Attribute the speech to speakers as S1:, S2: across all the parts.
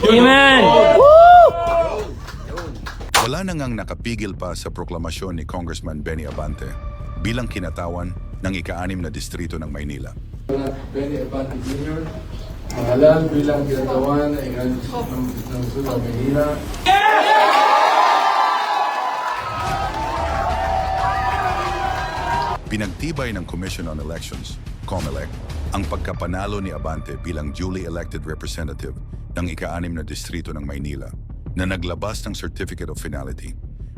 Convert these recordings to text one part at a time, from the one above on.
S1: Amen!
S2: Wala na ngang nakapigil pa sa proklamasyon ni Congressman Benny Abante bilang kinatawan ng ika-6 na distrito ng Maynila.
S3: Benny Abante Jr. Mahalal bilang kinatawan ng Sultan Maynila.
S2: Pinagtibay ng Commission on Elections, COMELEC, ang pagkapanalo ni Abante bilang duly elected representative ng ika-6 na distrito ng Maynila na naglabas ng Certificate of Finality.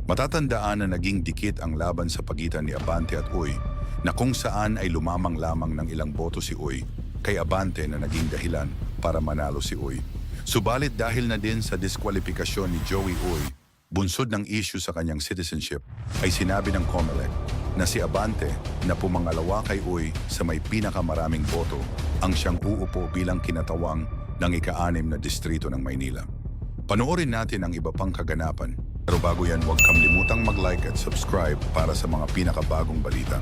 S2: Matatandaan na naging dikit ang laban sa pagitan ni Abante at Uy na kung saan ay lumamang lamang ng ilang boto si Uy kay Abante na naging dahilan para manalo si Uy. Subalit dahil na din sa diskwalifikasyon ni Joey Uy, bunsod ng issue sa kanyang citizenship, ay sinabi ng COMELEC na si Abante na pumangalawa kay Uy sa may pinakamaraming boto ang siyang uupo bilang kinatawang ng ika-6 na distrito ng Maynila. Panoorin natin ang iba pang kaganapan. Pero bago yan, huwag kamlimutang mag-like at subscribe para sa mga pinakabagong balita.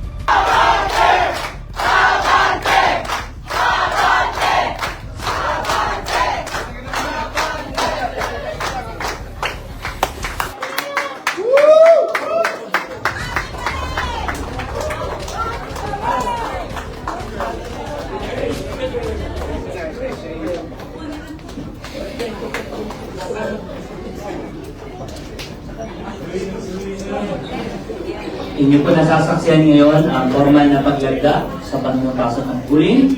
S1: Inyo po nasasaksiyan ngayon ang formal na paglagda sa panunapasok ng huling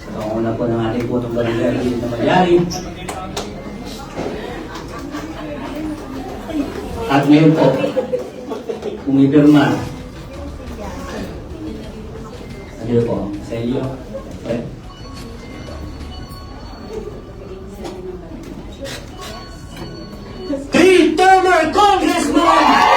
S1: sa panguna po ng ating putong barangay na magyari. At ngayon po, pumipirma. Ano po? Sa iyo? Three-termer Congressman!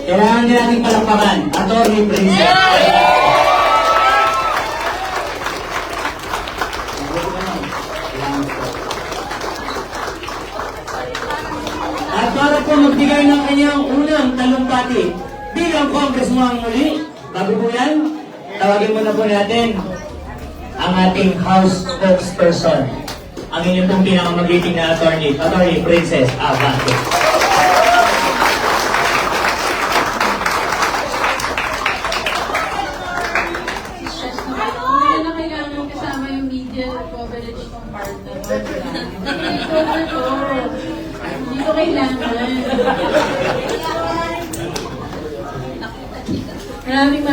S1: Kailangan din natin palakpakan, Atty. Princess. At para po magbigay ng kanyang unang talumpati bilang congressman muli, bago po yan, tawagin muna po natin ang ating House spokesperson, ang inyong pong pinakamagiting na Atty. Princess Abante.
S4: Hindi ko kailangan. Maraming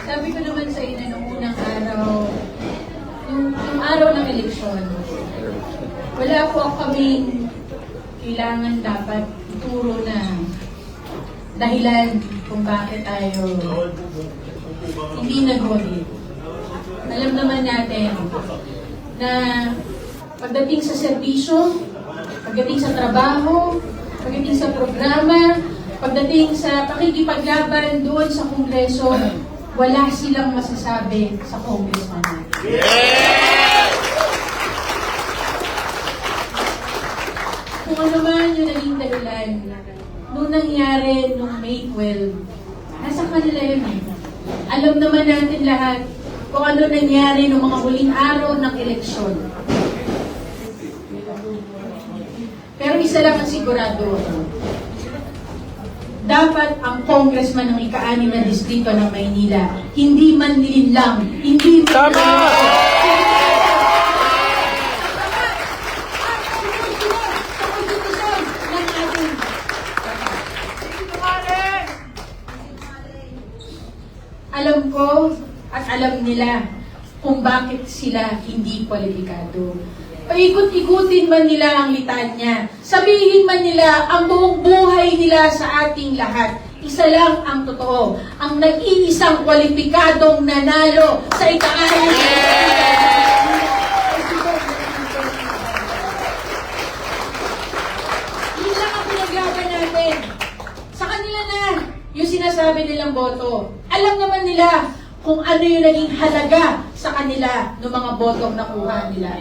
S4: sabi ko naman sa inyo nung unang araw, yung araw ng eleksyon, wala po kaming kailangan dapat ituro na dahilan kung bakit tayo hindi nag-vote. Alam naman natin na pagdating sa serbisyo, pagdating sa trabaho, pagdating sa programa, pagdating sa pakikipaglaban doon sa Kongreso, wala silang masasabi sa congressman natin. Kung ano man yung naging dahilan, nung nangyari nung May 12, nasa kanila yun eh. Alam naman natin lahat kung ano nangyari nung mga huling araw ng eleksyon. Pero isa lang ang sigurado. Dapat ang congressman ng ika-6 na distrito ng Maynila, hindi man nilinlang, hindi man alam ko at alam nila kung bakit sila hindi kwalipikado. Paikot-ikutin man nila ang litanya, sabihin man nila ang buong buhay nila sa ating lahat, Isa lang ang totoo. Ang nag-iisang kwalipikadong nanalo sa ika-anim yun lang ang pinaglaban natin. Sa kanila na yung sinasabi nilang boto. Alam naman nila kung ano yung naging halaga sa kanila ng mga botong nakuha nila.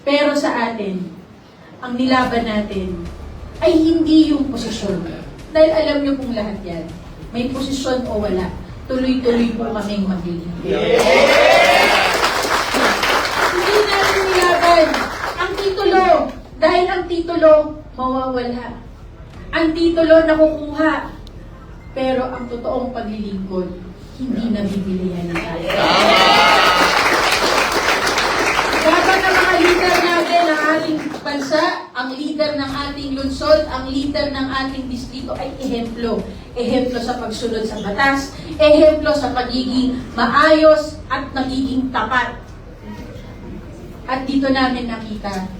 S4: Pero sa atin, ang nilaban natin ay hindi yung posisyon. Dahil alam niyo kung lahat yan, may posisyon o wala, tuloy-tuloy po kaming maglilingkod. Hindi natin nilaban ang titulo, dahil ang titulo mawawala. Ang titulo nakukuha, pero ang totoong paglilingkod, hindi nabibili yan tayo. Dapat ang mga leader natin ng ating bansa, ang leader ng ating lungsod, ang leader ng ating distrito ay ehemplo. Ehemplo sa pagsunod sa batas, ehemplo sa pagiging maayos at nagiging tapat. At dito namin nakita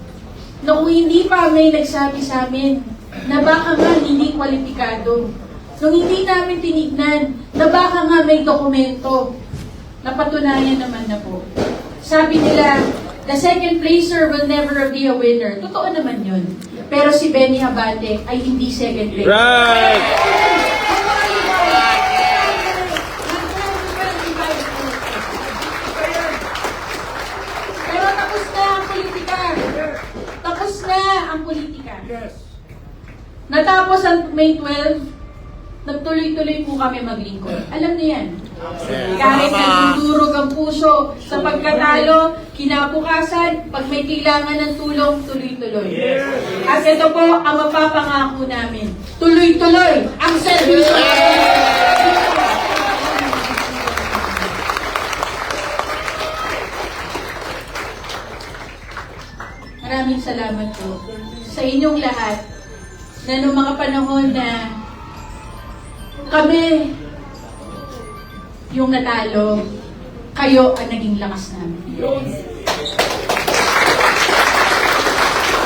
S4: na kung hindi pa may nagsabi sa amin na baka nga hindi kwalipikado, nung hindi namin tinignan na baka nga may dokumento, napatunayan naman na po. Sabi nila, the second placer will never be a winner. Totoo naman yun. Pero si Benny Abante ay hindi second placer.
S5: Right!
S4: Pero tapos na ang politika. Tapos na ang politika. Natapos ang May 12, nagtuloy-tuloy po kami maglingkod. Alam niyo yan. Kahit nagdudurog ang puso sa pagkatalo, kinabukasan, pag may kailangan ng tulong, tuloy-tuloy. At ito po ang mapapangako namin. Tuloy-tuloy ang serbisyo. Maraming salamat po sa inyong lahat na noong mga panahon na kami yung natalo, kayo ang naging lakas namin.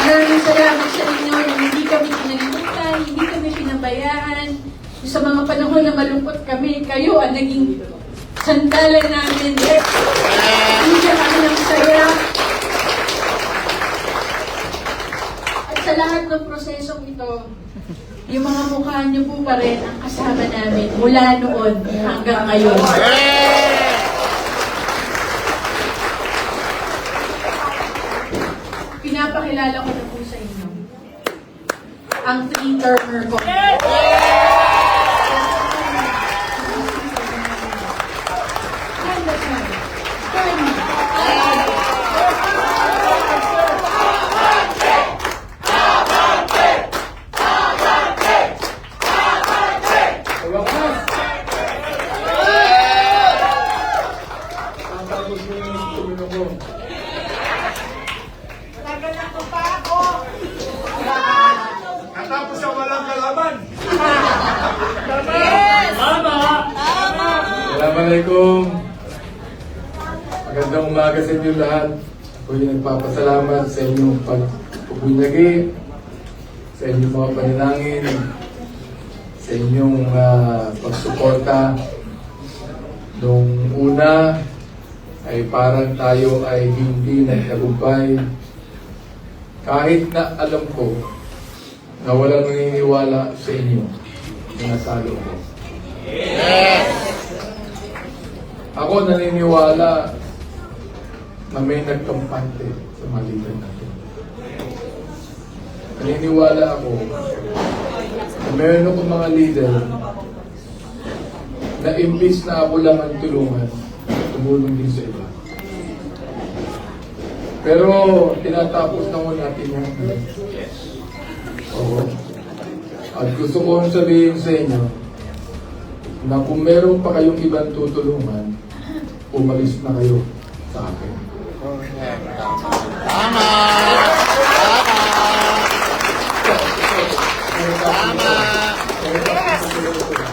S4: Maraming salamat sa inyo na hindi kami pinalimutan, hindi kami pinabayaan. Sa mga panahon na malungkot kami, kayo ang naging sandalan namin. Hindi kami ng saya. At sa lahat ng prosesong ito, yung mga mukha niyo po pa rin ang kasama namin mula noon hanggang ngayon. Pinapakilala ko na po sa inyo ang three-termer ko.
S5: Natapos siya walang kalaban.
S3: Assalamualaikum. Magandang umaga sa inyo lahat. Ako'y nagpapasalamat sa inyong pagpupunyagi, sa inyong mga panalangin, sa inyong pagsuporta. Nung una ay parang tayo ay hindi nagtagumpay. Kahit na alam ko na walang naniniwala sa inyo na nasalo ko. Ako naniniwala na may nagkampante sa malitan natin. Naniniwala ako na meron ako mga leader na imbis na ako lang ang tulungan, tumulong din sa iba. Pero tinatapos na mo natin yan. Oo. At gusto ko sabihin sa inyo na kung meron pa kayong ibang tutulungan, umalis na kayo sa akin.
S5: Tama! Tama!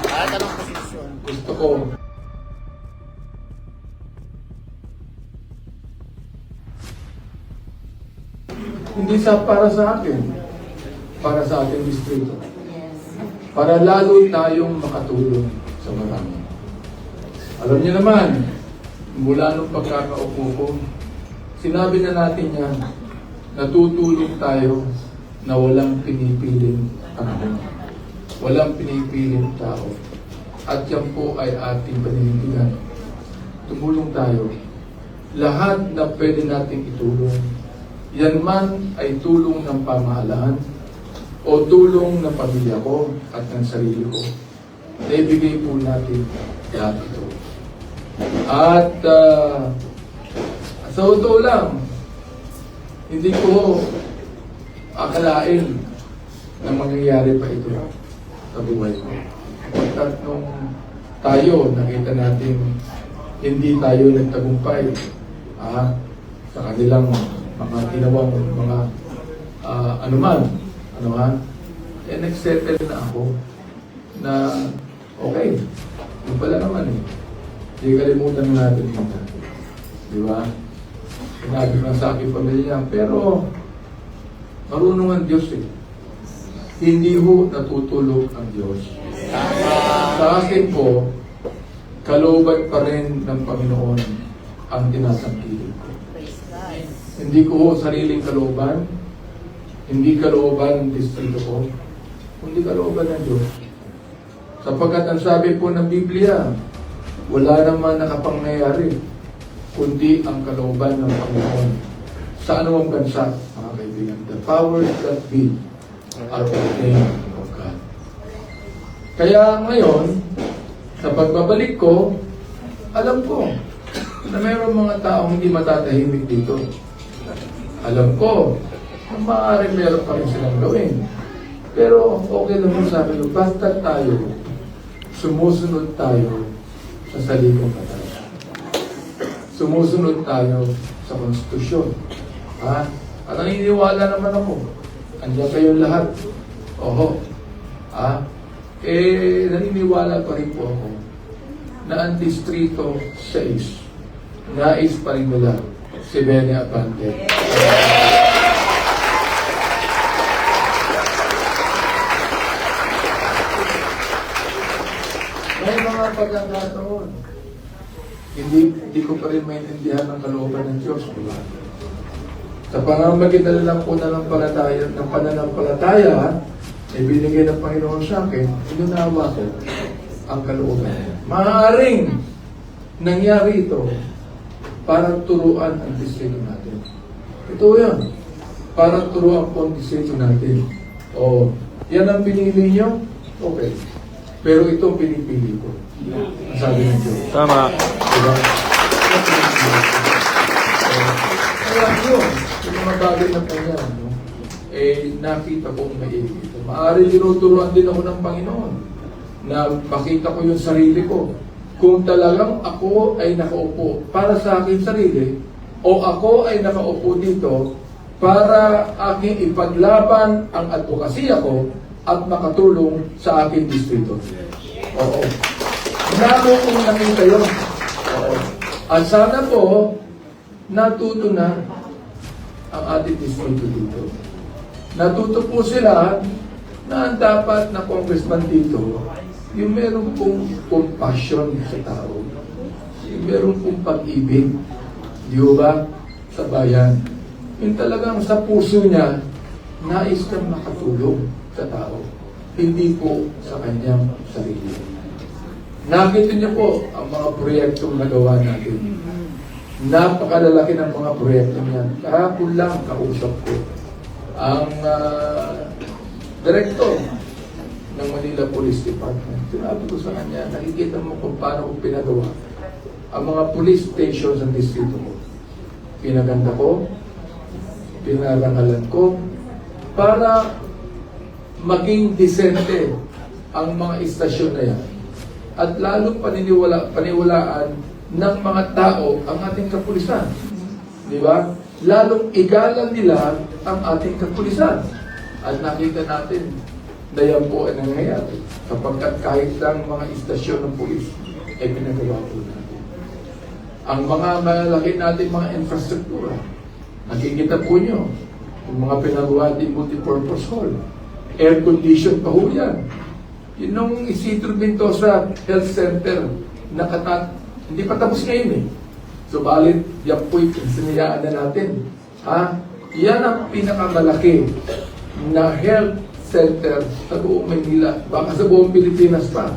S5: Kahit anong posisyon.
S3: Gusto ko hindi para sa akin, para sa ating distrito. para lalo tayong makatulong sa marami. Alam niyo naman, mula nung pagkakaupo ko, sinabi na natin yan, natutulong tayo na walang pinipiling panahon. Walang pinipiling tao. At yan po ay ating paninindigan. Tumulong tayo. Lahat na pwede nating itulong, yan man ay tulong ng pamahalaan o tulong ng pamilya ko at ng sarili ko. Naibigay po natin lahat ito. At sa totoo lang, hindi ko akalain na mangyayari pa ito sa buhay ko. Pagkat nung tayo, nakita natin hindi tayo nagtagumpay sa kanilang mga ginawang mga nagsettle na ako na okay, yun pala naman eh. Hindi kalimutan natin ito. Di ba? Sinabi ko sa aking pamilya, pero marunong ang Diyos eh. Hindi ho natutulog ang Diyos. Sa akin po, kalooban pa rin ng Panginoon ang tinatangkilik ko. Hindi ko ho sariling kalooban, hindi kalooban ng distrito ko, kundi kalooban ng Diyos. Sapagkat ang sabi po ng Biblia, wala naman nakapangyayari, kundi ang kalooban ng Panginoon. Sa anumang bansa, mga kaibigan, the powers that be are ordained of God. Kaya ngayon, sa pagbabalik ko, alam ko na mayroong mga taong hindi matatahimik dito. Alam ko na maaaring meron pa rin silang gawin. Pero okay lang mo sabi ko, basta tayo, sumusunod tayo sa saligang batas. Sumusunod tayo sa konstitusyon. At naniniwala naman ako. Andiyan kayong lahat. Oho. Naniniwala pa rin po ako na ang Distrito 6 nais pa rin nila si Benny Abante. May mga pagkakataon, hindi ko pa rin maintindihan ang kalooban ng Diyos. Diba? Sa pangamagitan lang po ng pananampalataya, binigay ng Panginoon sa akin, inunawa ko ang kalooban. Maaaring nangyari ito para turuan ang distrito natin. Ito yan. Para turuan po ang distrito natin. O, yan ang pinili nyo? Okay. Pero ito ang pinipili ko. Ang sabi ng Diyos.
S5: Tama.
S3: Diba? Kaya yun, yung mga bagay na po yan, no? Nakita ko maigi ito. Maaari tinuturuan din ako ng Panginoon na makita ko yung sarili ko. Kung talagang ako ay nakaupo para sa aking sarili o ako ay nakaupo dito para aking ipaglaban ang advokasya ko at makatulong sa aking distrito. Oo. Lalo kong nakita yun. Oo. At sana po, natuto na ang ating distrito dito. Natuto po sila na ang dapat na congressman dito, yung meron pong compassion sa tao. Yung meron pong pag-ibig. Di ba? Sa bayan. Yung talagang sa puso niya, nais kang makatulong sa tao. Hindi po sa kanyang sarili. Nakita niyo po ang mga proyektong nagawa natin. Napakalalaki ng mga proyekto niyan. Kahapon lang kausap ko ang director ng Manila Police Department. Sinabi ko sa kanya, nakikita mo kung paano ko pinagawa ang mga police stations ng distrito ko. Pinaganda ko, pinarangalan ko, para maging disente ang mga istasyon na yan. At lalong paniwalaan ng mga tao ang ating kapulisan. Di ba? Lalong igalan nila ang ating kapulisan. At nakita natin na yan po ay nangyayari. Kapagkat kahit lang mga istasyon ng pulis ay pinagawa po natin. Ang mga malaki natin mga infrastruktura, nakikita po nyo, yung mga pinagawa natin multipurpose hall, air condition pa ho yan. Yun nung Isidro Mendoza Health Center, hindi pa tapos ngayon eh. Subalit, yan po'y sinayaan na natin. Yan ang pinakamalaki na health center sa buong Maynila, baka sa buong Pilipinas pa.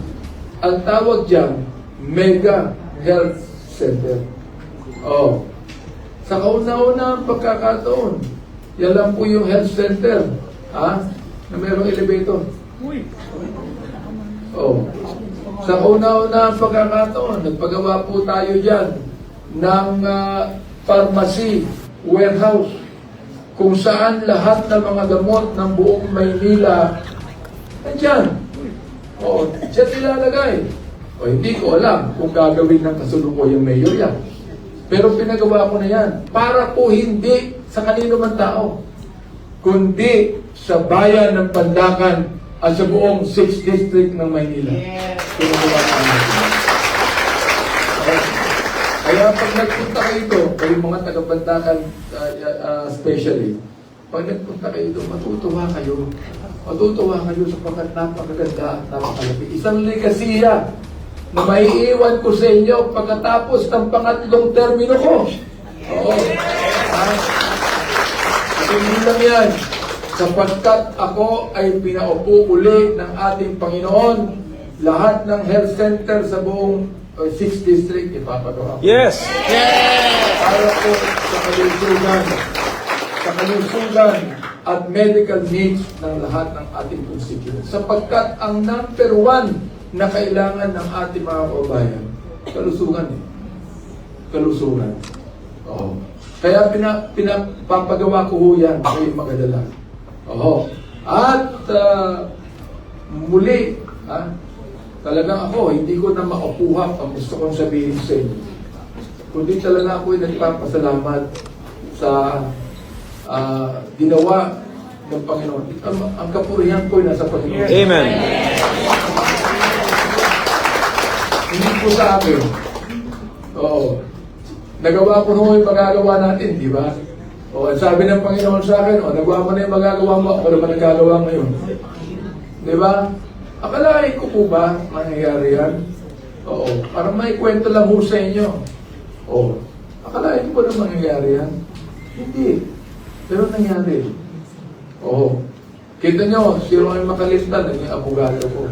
S3: Ang tawag dyan, Mega Health Center. Sa kauna-una ang pagkakataon, yan lang po yung health center, na mayroong elevator. Sa kauna-una ang pagkakataon, nagpagawa po tayo dyan ng pharmacy warehouse, kung saan lahat ng mga gamot ng buong Maynila nandyan. Diyan nilalagay. Hindi ko alam kung gagawin ng kasulukuyang mayor yan. Pero pinagawa ko na yan para po hindi sa kanino man tao, kundi sa bayan ng Pandacan at sa buong 6th District ng Maynila. Pinagawa ko na yan. Kaya pag nagpunta kayo ito, kayo mga taga-Pandacan especially, pag nagpunta kayo ito, matutuwa kayo. Matutuwa kayo sapagkat napakaganda at napakalapit. Isang legasiya na maiiwan ko sa inyo pagkatapos ng pangatlong termino ko. At hindi lang yan, sapagkat ako ay pinaupo uli ng ating Panginoon, lahat ng health center sa buong 6th District, ipapagawa ko.
S5: Yes!
S3: Para po sa kalusugan at medical needs ng lahat ng ating constituents. Sapagkat ang number 1 na kailangan ng ating mga kababayan, kalusugan eh. Kalusugan. Kaya pinapagawa ko ho yan, kayo magadala. At muli, talagang ako, hindi ko na maupuha ang gusto kong sabihin sa inyo. Kundi talaga ako ay nagpapasalamat sa ginawa ng Panginoon. Ang kapurihan ko ay nasa Panginoon.
S5: Amen.
S3: Hindi po sa akin. Nagawa ko naman yung magagawa natin, di ba? Sabi ng Panginoon sa akin, nagawa mo na yung magagawa mo, ako naman nagagawa ngayon. Di ba? Akalain ko po ba mangyayari yan? Parang may kwento lang ho sa inyo. Akalain ko ba na mangyayari yan? Hindi. Pero nangyari. Kita nyo, si Ron Macalista, naging abogado ko.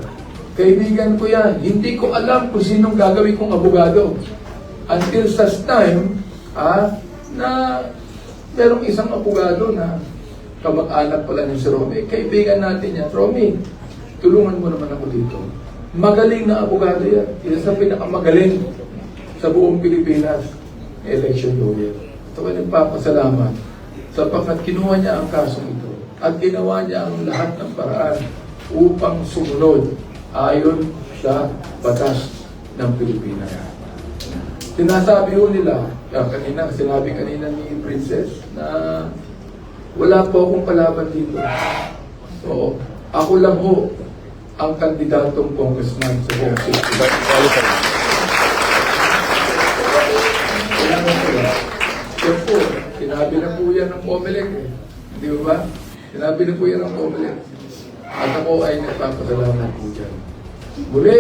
S3: Kaibigan ko yan. Hindi ko alam kung sinong gagawin kong abogado. Until such time, na merong isang abogado na kamag-anak pala ni si Romy. Kaibigan natin yan. Romy, tulungan mo naman ako dito. Magaling na abogado yan. Isa sa pinakamagaling sa buong Pilipinas, election lawyer. Ito ko nagpapasalamat sapagkat kinuha niya ang kasong ito at ginawa niya ang lahat ng paraan upang sumunod ayon sa batas ng Pilipinas. Sinasabi ho nila, sinabi kanina ni Princess na wala po akong kalaban dito. Ako lang ho ang kandidatong congressman sa buong city. Yan po, sinabi na po yan ng COMELEC eh. Di ba? Sinabi na po yan ng COMELEC. At ako ay nagpapasalamat po dyan. Muli,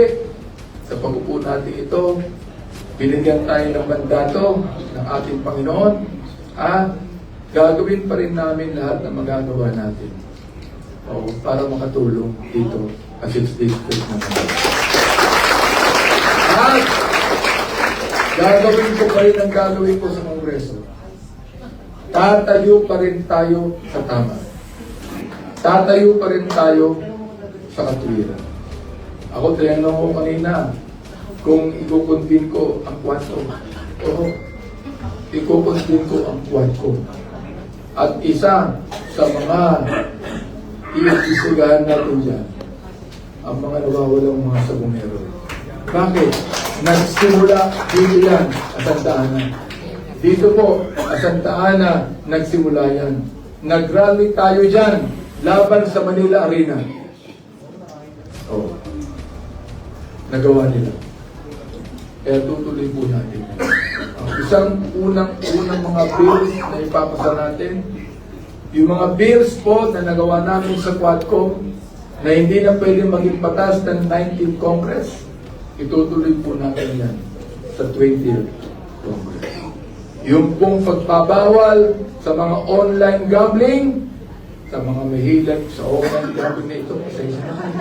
S3: sa pag-upo natin ito, binigyan tayo ng mandato ng ating Panginoon. Gagawin pa rin namin lahat ng magagawa natin. Para makatulong dito sa 6th District naman. At gagawin ko pa rin ang gagawin ko sa Kongreso. Tatayo pa rin tayo sa tama. Tatayo pa rin tayo sa katuwiran. Ako tinanong ko kanina kung ikukuntin ko ang kwanto. Ikukuntin ko ang kwanto. At isa sa mga iisigahan natin dyan, ang mga nawawalang mga sabongero. Bakit? Nagsimula dito yan, Santa Ana. Dito po, Santa Ana, nagsimula yan. Nag-rally tayo dyan, laban sa Manila Arena. Nagawa nila. Kaya tutuloy po natin. Isang unang mga bills na ipapasa natin, yung mga bills po na nagawa namin sa Quadcom, na hindi na pwede maging batas ng 19th Congress, itutuloy po natin yan sa 20th Congress. Yung pong pagpabawal sa mga online gambling, sa mga mahilig sa online gambling na ito, pasensya na kayo.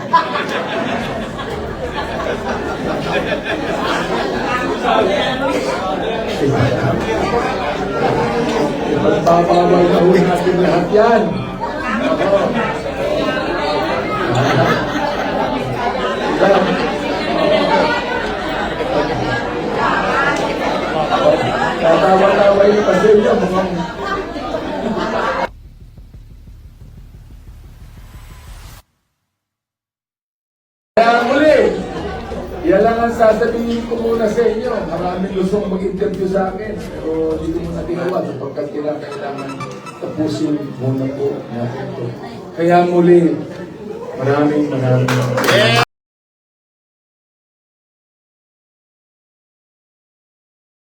S3: Pagpapawal na huli natin lahat yan. Oo. Tatawa-tawa yung pasensya mga... Kaya muli, yan lang ang sasabihin ko muna sa inyo. Maraming gustong mag-interview sa akin, pero hindi ko muna ginawa sapagkat kailangan tapusin muna po natin ito. Kaya muli, maraming